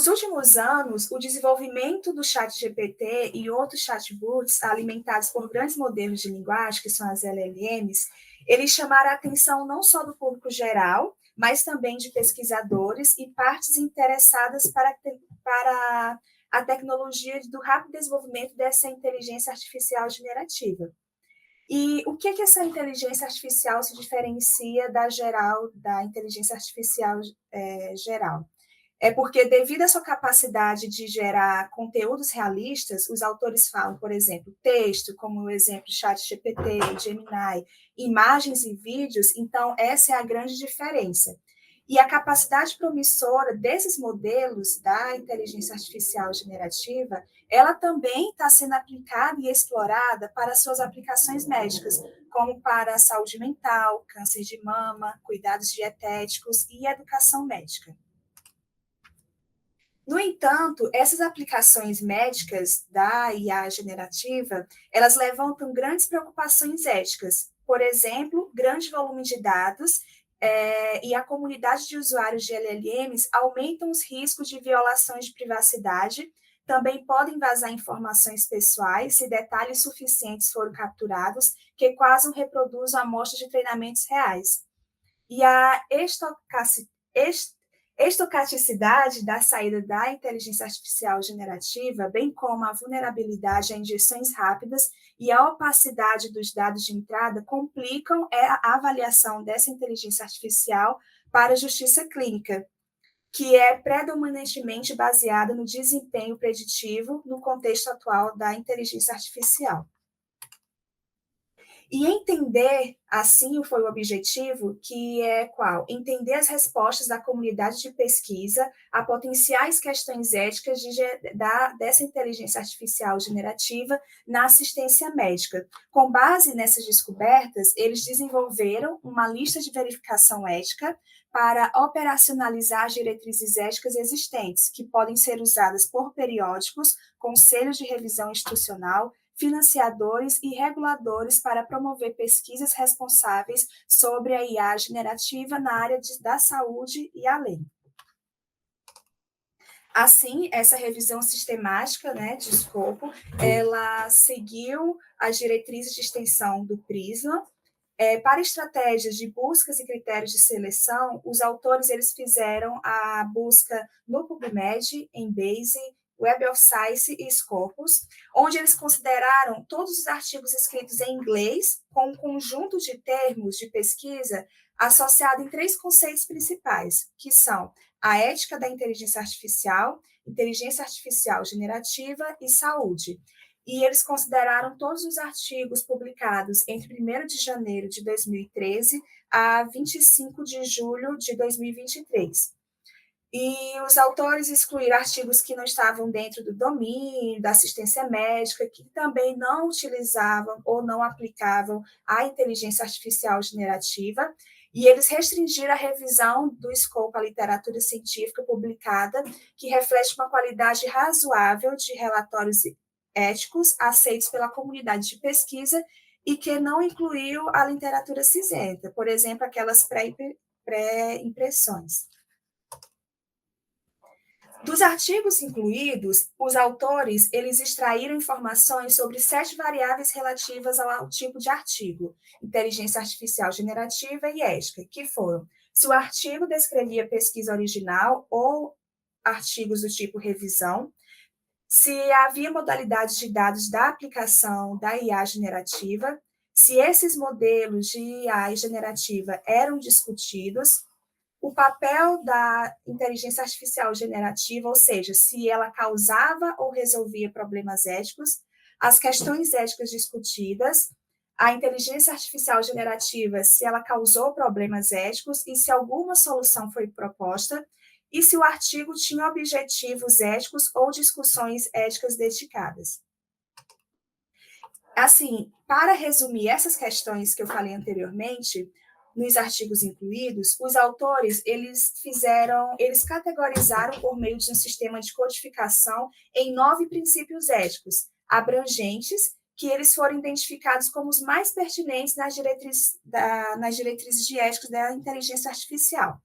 Nos últimos anos, o desenvolvimento do ChatGPT e outros chatbots alimentados por grandes modelos de linguagem, que são as LLMs, eles chamaram a atenção não só do público geral, mas também de pesquisadores e partes interessadas para a tecnologia do rápido desenvolvimento dessa inteligência artificial generativa. E o que essa inteligência artificial se diferencia da inteligência artificial geral? É porque, devido à sua capacidade de gerar conteúdos realistas, os autores falam, por exemplo, texto, como o exemplo ChatGPT, Gemini, imagens e vídeos, então essa é a grande diferença. E a capacidade promissora desses modelos da inteligência artificial generativa, ela também está sendo aplicada e explorada para suas aplicações médicas, como para a saúde mental, câncer de mama, cuidados dietéticos e educação médica. No entanto, essas aplicações médicas da IA generativa, elas levantam grandes preocupações éticas. Por exemplo, grande volume de dados e a comunidade de usuários de LLMs aumentam os riscos de violações de privacidade, também podem vazar informações pessoais se detalhes suficientes foram capturados, que quase reproduzam amostras de treinamentos reais. E a estocaticidade da saída da inteligência artificial generativa, bem como a vulnerabilidade a injeções rápidas e a opacidade dos dados de entrada, complicam a avaliação dessa inteligência artificial para a justiça clínica, que é predominantemente baseada no desempenho preditivo no contexto atual da inteligência artificial. E entender, assim, foi o objetivo, que é qual? Entender as respostas da comunidade de pesquisa a potenciais questões éticas dessa inteligência artificial generativa na assistência médica. Com base nessas descobertas, eles desenvolveram uma lista de verificação ética para operacionalizar as diretrizes éticas existentes, que podem ser usadas por periódicos, conselhos de revisão institucional, financiadores e reguladores para promover pesquisas responsáveis sobre a IA generativa na área da saúde e além. Assim, essa revisão sistemática, de escopo, ela seguiu as diretrizes de extensão do PRISMA. Para estratégias de buscas e critérios de seleção, os autores eles fizeram a busca no PubMed, Embase, Web of Science e Scopus, onde eles consideraram todos os artigos escritos em inglês com um conjunto de termos de pesquisa associado em 3 conceitos principais, que são a ética da inteligência artificial generativa e saúde. E eles consideraram todos os artigos publicados entre 1º de janeiro de 2013 a 25 de julho de 2023. E os autores excluíram artigos que não estavam dentro do domínio da assistência médica, que também não utilizavam ou não aplicavam a inteligência artificial generativa, e eles restringiram a revisão do escopo à literatura científica publicada, que reflete uma qualidade razoável de relatórios éticos aceitos pela comunidade de pesquisa e que não incluiu a literatura cinzenta, por exemplo, aquelas pré-impressões. Dos artigos incluídos, os autores eles extraíram informações sobre 7 variáveis relativas ao tipo de artigo, inteligência artificial generativa e ética, que foram se o artigo descrevia pesquisa original ou artigos do tipo revisão, se havia modalidades de dados da aplicação da IA generativa, se esses modelos de IA generativa eram discutidos, o papel da inteligência artificial generativa, ou seja, se ela causava ou resolvia problemas éticos, as questões éticas discutidas, a inteligência artificial generativa, se ela causou problemas éticos e se alguma solução foi proposta, e se o artigo tinha objetivos éticos ou discussões éticas dedicadas. Assim, para resumir essas questões que eu falei anteriormente, nos artigos incluídos, os autores eles categorizaram por meio de um sistema de codificação em 9 princípios éticos abrangentes, que eles foram identificados como os mais pertinentes nas diretrizes de ética da inteligência artificial,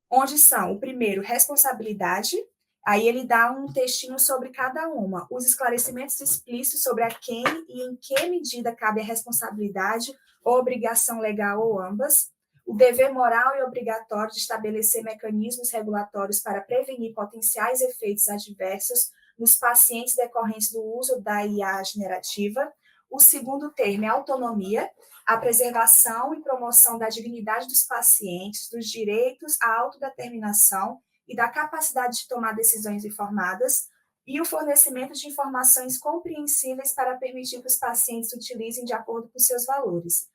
onde são, o primeiro, responsabilidade, Aí ele dá um textinho sobre cada uma, os esclarecimentos explícitos sobre a quem e em que medida cabe a responsabilidade ou obrigação legal ou ambas, o dever moral e obrigatório de estabelecer mecanismos regulatórios para prevenir potenciais efeitos adversos nos pacientes decorrentes do uso da IA generativa. O segundo termo é autonomia, a preservação e promoção da dignidade dos pacientes, dos direitos à autodeterminação e da capacidade de tomar decisões informadas, e o fornecimento de informações compreensíveis para permitir que os pacientes utilizem de acordo com seus valores.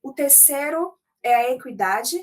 O terceiro é a equidade,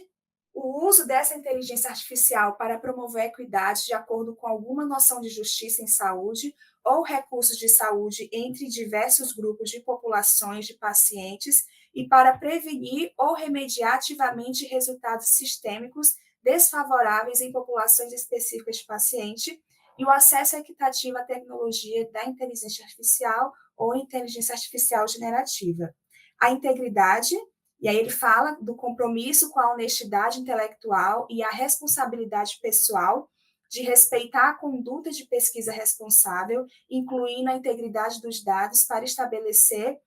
o uso dessa inteligência artificial para promover a equidade de acordo com alguma noção de justiça em saúde ou recursos de saúde entre diversos grupos de populações de pacientes e para prevenir ou remediar ativamente resultados sistêmicos desfavoráveis em populações específicas de paciente e o acesso equitativo à tecnologia da inteligência artificial ou inteligência artificial generativa. A integridade, e aí ele fala do compromisso com a honestidade intelectual e a responsabilidade pessoal de respeitar a conduta de pesquisa responsável, incluindo a integridade dos dados para estabelecer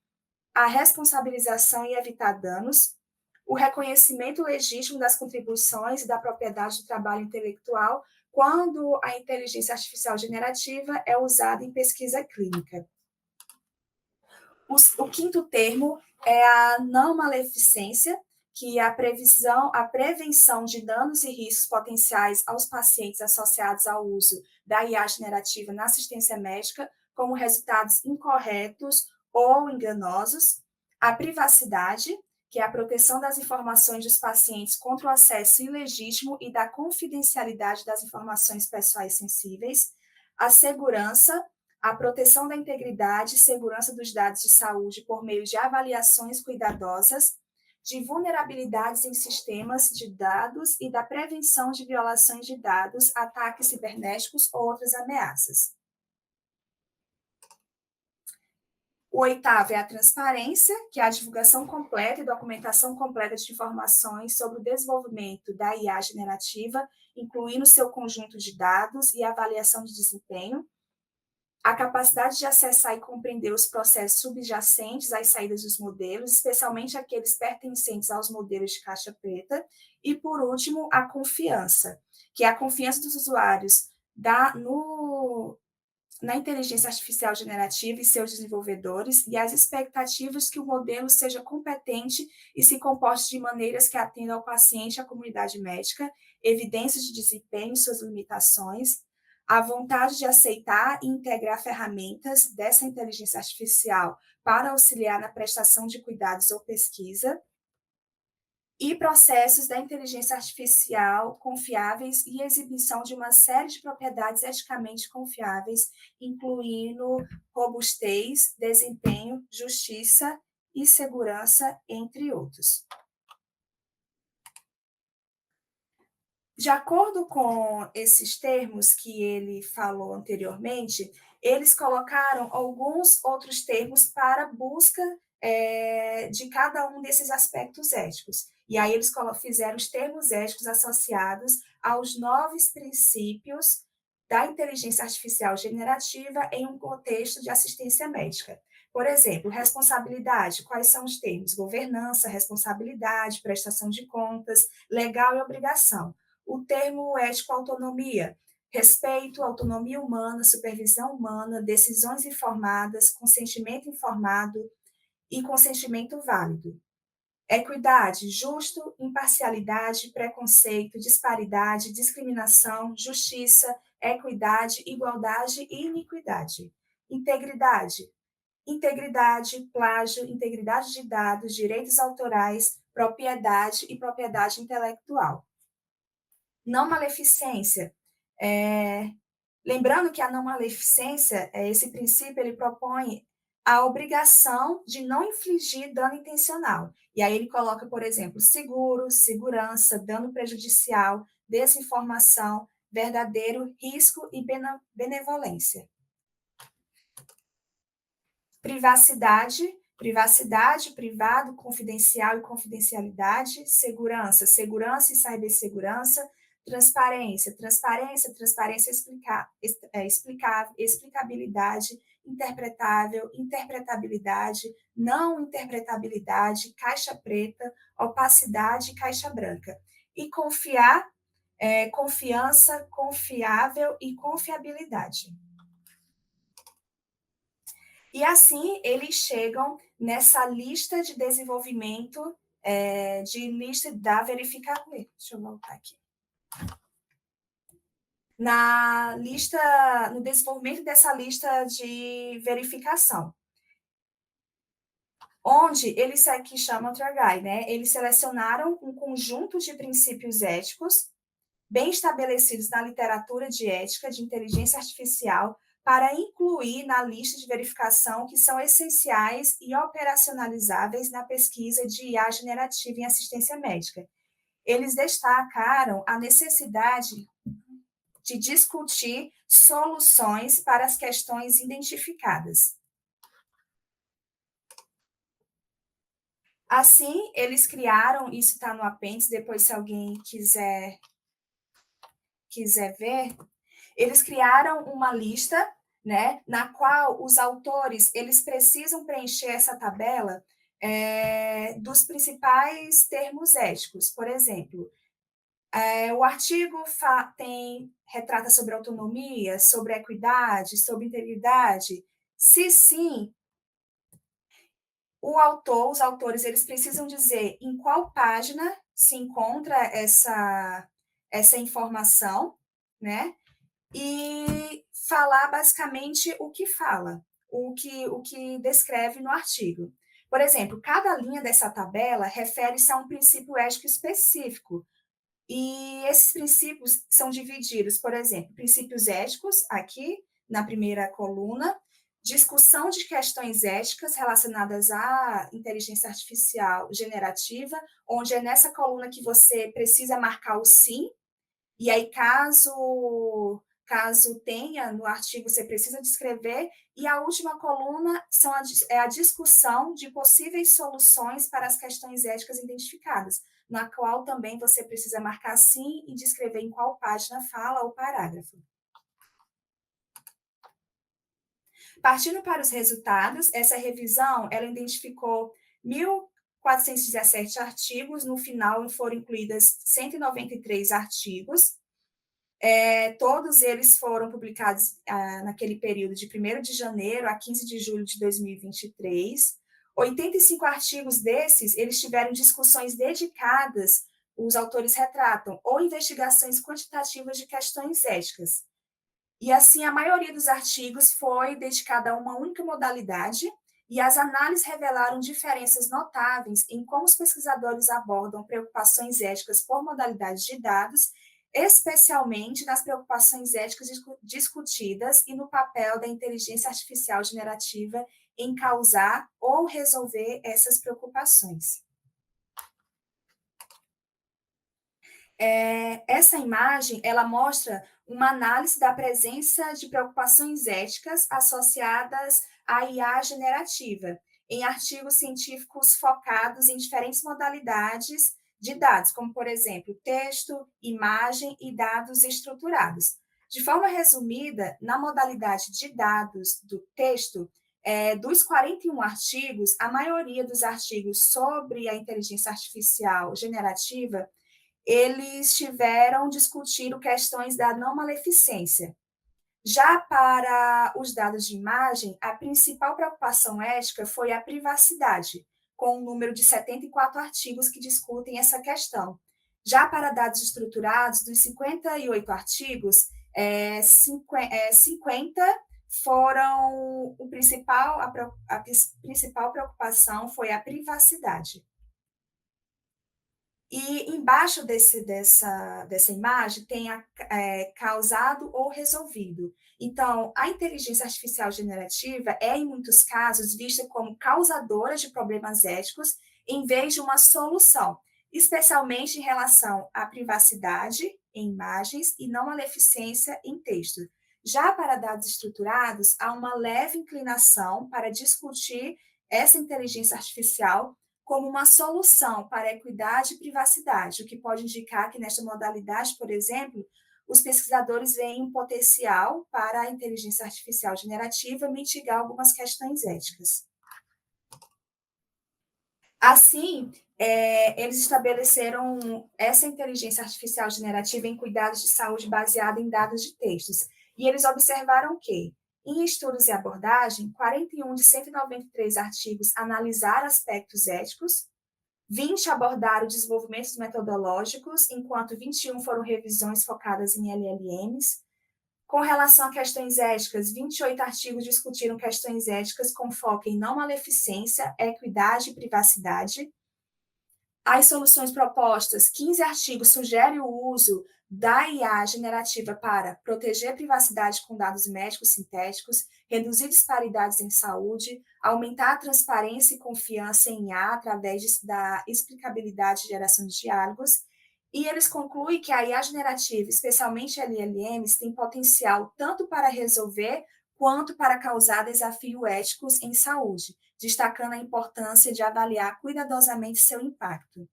a responsabilização e evitar danos, o reconhecimento legítimo das contribuições e da propriedade do trabalho intelectual quando a inteligência artificial generativa é usada em pesquisa clínica. O quinto termo é a não maleficência, que é a prevenção de danos e riscos potenciais aos pacientes associados ao uso da IA generativa na assistência médica, como resultados incorretos ou enganosos. A privacidade, que é a proteção das informações dos pacientes contra o acesso ilegítimo e da confidencialidade das informações pessoais sensíveis. A segurança, a proteção da integridade e segurança dos dados de saúde por meio de avaliações cuidadosas, de vulnerabilidades em sistemas de dados e da prevenção de violações de dados, ataques cibernéticos ou outras ameaças. O oitavo é a transparência, que é a divulgação completa e documentação completa de informações sobre o desenvolvimento da IA generativa, incluindo seu conjunto de dados e avaliação de desempenho. A capacidade de acessar e compreender os processos subjacentes às saídas dos modelos, especialmente aqueles pertencentes aos modelos de caixa preta. E, por último, a confiança, que é a confiança dos usuários na inteligência artificial generativa e seus desenvolvedores e as expectativas que o modelo seja competente e se comporte de maneiras que atendam ao paciente e à comunidade médica, evidências de desempenho e suas limitações, a vontade de aceitar e integrar ferramentas dessa inteligência artificial para auxiliar na prestação de cuidados ou pesquisa, e processos da inteligência artificial confiáveis e exibição de uma série de propriedades eticamente confiáveis, incluindo robustez, desempenho, justiça e segurança, entre outros. De acordo com esses termos que ele falou anteriormente, eles colocaram alguns outros termos para busca de cada um desses aspectos éticos. E aí eles fizeram os termos éticos associados aos 9 princípios da inteligência artificial generativa em um contexto de assistência médica. Por exemplo, responsabilidade, quais são os termos? Governança, responsabilidade, prestação de contas, legal e obrigação. O termo ético-autonomia, respeito, autonomia humana, supervisão humana, decisões informadas, consentimento informado e consentimento válido. Equidade, justo, imparcialidade, preconceito, disparidade, discriminação, justiça, equidade, igualdade e iniquidade. Integridade, plágio, integridade de dados, direitos autorais, propriedade e propriedade intelectual. Não maleficência. Lembrando que a não maleficência, esse princípio, ele propõe a obrigação de não infligir dano intencional. E aí ele coloca, por exemplo, seguro, segurança, dano prejudicial, desinformação, verdadeiro, risco e benevolência. Privacidade, privado, confidencial e confidencialidade. Segurança, segurança e cibersegurança. Transparência, transparência, transparência, explicabilidade, interpretável, interpretabilidade, não interpretabilidade, caixa preta, opacidade, caixa branca. E confiar, confiança, confiável e confiabilidade. E assim eles chegam nessa lista de desenvolvimento, de lista da verificação. Deixa eu voltar aqui. No desenvolvimento dessa lista de verificação, onde eles aqui chamam Tragai, né? Eles selecionaram um conjunto de princípios éticos bem estabelecidos na literatura de ética de inteligência artificial para incluir na lista de verificação que são essenciais e operacionalizáveis na pesquisa de IA generativa em assistência médica. Eles destacaram a necessidade de discutir soluções para as questões identificadas. Assim, eles criaram, isso está no apêndice, depois se alguém quiser ver, eles criaram uma lista, né, na qual os autores eles precisam preencher essa tabela dos principais termos éticos. Por exemplo, o artigo retrata sobre autonomia, sobre equidade, sobre integridade. Se sim, os autores, eles precisam dizer em qual página se encontra essa informação, né? E falar basicamente o que fala, o que descreve no artigo. Por exemplo, cada linha dessa tabela refere-se a um princípio ético específico, e esses princípios são divididos, por exemplo, princípios éticos, aqui na primeira coluna, discussão de questões éticas relacionadas à inteligência artificial generativa, onde é nessa coluna que você precisa marcar o sim, e aí caso tenha no artigo, você precisa descrever, e a última coluna é a discussão de possíveis soluções para as questões éticas identificadas, na qual também você precisa marcar sim e descrever em qual página fala o parágrafo. Partindo para os resultados, essa revisão, ela identificou 1.417 artigos, no final foram incluídas 193 artigos, todos eles foram publicados naquele período de 1º de janeiro a 15 de julho de 2023. 85 artigos desses, eles tiveram discussões dedicadas, os autores retratam, ou investigações quantitativas de questões éticas. E assim, a maioria dos artigos foi dedicada a uma única modalidade, e as análises revelaram diferenças notáveis em como os pesquisadores abordam preocupações éticas por modalidades de dados, especialmente nas preocupações éticas discutidas e no papel da inteligência artificial generativa em causar ou resolver essas preocupações. Essa imagem, ela mostra uma análise da presença de preocupações éticas associadas à IA generativa, em artigos científicos focados em diferentes modalidades de dados, como, por exemplo, texto, imagem e dados estruturados. De forma resumida, na modalidade de dados do texto, dos 41 artigos, a maioria dos artigos sobre a inteligência artificial generativa eles tiveram discutindo questões da não maleficência. Já para os dados de imagem, a principal preocupação ética foi a privacidade, com um número de 74 artigos que discutem essa questão. Já para dados estruturados, dos 58 artigos, 50 foram a principal preocupação foi a privacidade. E embaixo dessa imagem tem causado ou resolvido. Então, a inteligência artificial generativa é, em muitos casos, vista como causadora de problemas éticos em vez de uma solução, especialmente em relação à privacidade em imagens e não maleficência em texto. Já para dados estruturados, há uma leve inclinação para discutir essa inteligência artificial como uma solução para equidade e privacidade, o que pode indicar que nesta modalidade, por exemplo, os pesquisadores veem um potencial para a inteligência artificial generativa mitigar algumas questões éticas. Assim, eles estabeleceram essa inteligência artificial generativa em cuidados de saúde baseada em dados de textos. E eles observaram que, em estudos e abordagem, 41 de 193 artigos analisaram aspectos éticos, 20 abordaram desenvolvimentos metodológicos, enquanto 21 foram revisões focadas em LLMs. Com relação a questões éticas, 28 artigos discutiram questões éticas com foco em não maleficência, equidade e privacidade. As soluções propostas, 15 artigos sugerem o uso da IA generativa para proteger a privacidade com dados médicos sintéticos, reduzir disparidades em saúde, aumentar a transparência e confiança em IA através da explicabilidade e geração de diálogos. E eles concluem que a IA generativa, especialmente LLMs, tem potencial tanto para resolver quanto para causar desafios éticos em saúde, destacando a importância de avaliar cuidadosamente seu impacto.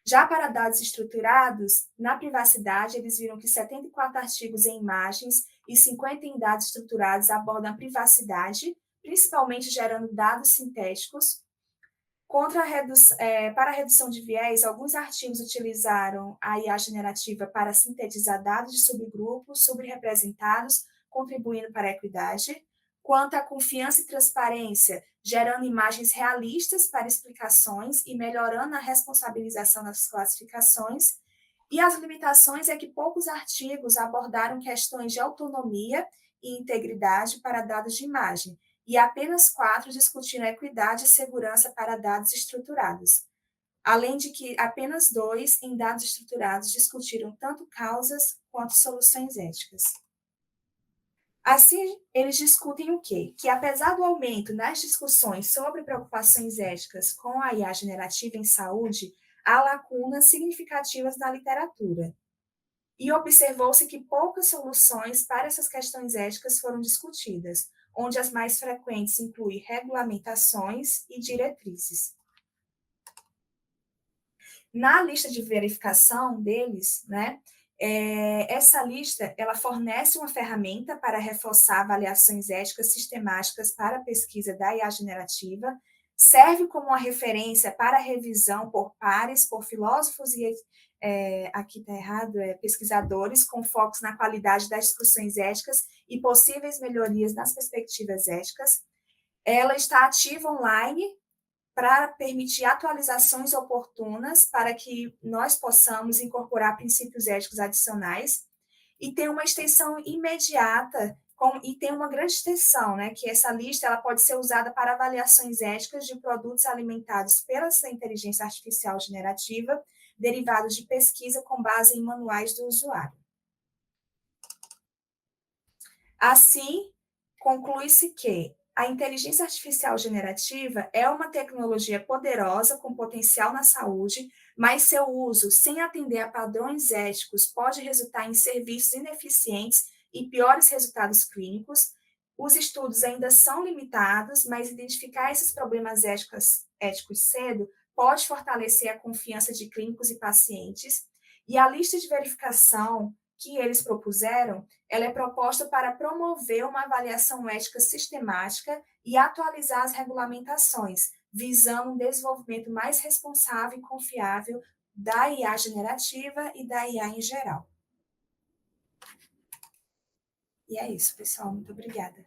Já para dados estruturados, na privacidade, eles viram que 74 artigos em imagens e 50 em dados estruturados abordam a privacidade, principalmente gerando dados sintéticos. Para a redução de viés, alguns artigos utilizaram a IA generativa para sintetizar dados de subgrupos subrepresentados, contribuindo para a equidade. Quanto à confiança e transparência, gerando imagens realistas para explicações e melhorando a responsabilização das classificações. E as limitações é que poucos artigos abordaram questões de autonomia e integridade para dados de imagem, e apenas 4 discutiram equidade e segurança para dados estruturados. Além de que apenas 2 em dados estruturados discutiram tanto causas quanto soluções éticas. Assim, eles discutem o quê? Que apesar do aumento nas discussões sobre preocupações éticas com a IA generativa em saúde, há lacunas significativas na literatura. E observou-se que poucas soluções para essas questões éticas foram discutidas, onde as mais frequentes incluem regulamentações e diretrizes. Na lista de verificação deles, né, essa lista ela fornece uma ferramenta para reforçar avaliações éticas sistemáticas para a pesquisa da IA generativa, serve como uma referência para revisão por pares, por filósofos e, aqui está errado, pesquisadores com focos na qualidade das discussões éticas e possíveis melhorias nas perspectivas éticas. Ela está ativa online para permitir atualizações oportunas para que nós possamos incorporar princípios éticos adicionais e tem uma extensão imediata e tem uma grande extensão, né, que essa lista ela pode ser usada para avaliações éticas de produtos alimentados pela inteligência artificial generativa, derivados de pesquisa com base em manuais do usuário. Assim, conclui-se que a inteligência artificial generativa é uma tecnologia poderosa com potencial na saúde, mas seu uso sem atender a padrões éticos pode resultar em serviços ineficientes e piores resultados clínicos. Os estudos ainda são limitados, mas identificar esses problemas éticos cedo pode fortalecer a confiança de clínicos e pacientes. E a lista de verificação que eles propuseram, ela é proposta para promover uma avaliação ética sistemática e atualizar as regulamentações, visando um desenvolvimento mais responsável e confiável da IA generativa e da IA em geral. E é isso, pessoal. Muito obrigada.